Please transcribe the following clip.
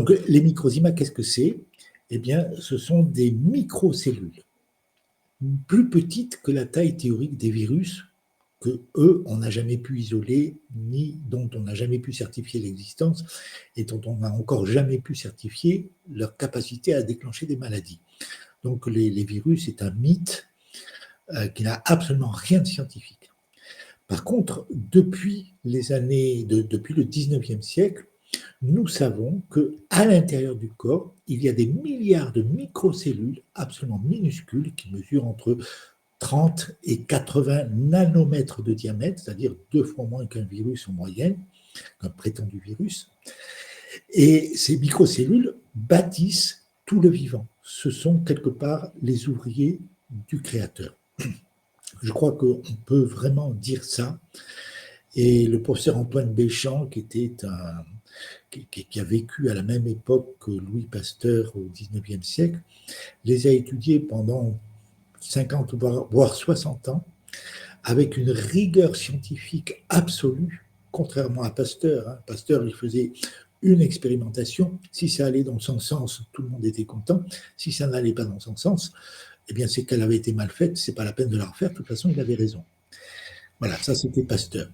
Donc, les microzymas, qu'est-ce que c'est? Eh bien, ce sont des microcellules, plus petites que la taille théorique des virus, que eux, on n'a jamais pu isoler, ni dont on n'a jamais pu certifier l'existence, et dont on n'a encore jamais pu certifier leur capacité à déclencher des maladies. Donc, les virus, c'est un mythe qui n'a absolument rien de scientifique. Par contre, depuis le 19e siècle, nous savons qu'à l'intérieur du corps, il y a des milliards de microcellules absolument minuscules qui mesurent entre 30 et 80 nanomètres de diamètre, c'est-à-dire 2 fois moins qu'un virus en moyenne, qu'un prétendu virus. Et ces microcellules bâtissent tout le vivant. Ce sont quelque part les ouvriers du Créateur. Je crois qu'on peut vraiment dire ça. Et le professeur Antoine Béchamp, qui a vécu à la même époque que Louis Pasteur au XIXe siècle, les a étudiés pendant 50 voire 60 ans, avec une rigueur scientifique absolue, contrairement à Pasteur. Pasteur, il faisait une expérimentation. Si ça allait dans son sens, tout le monde était content. Si ça n'allait pas dans son sens, eh bien, c'est qu'elle avait été mal faite. C'est pas la peine de la refaire. De toute façon, il avait raison. Voilà, ça c'était Pasteur.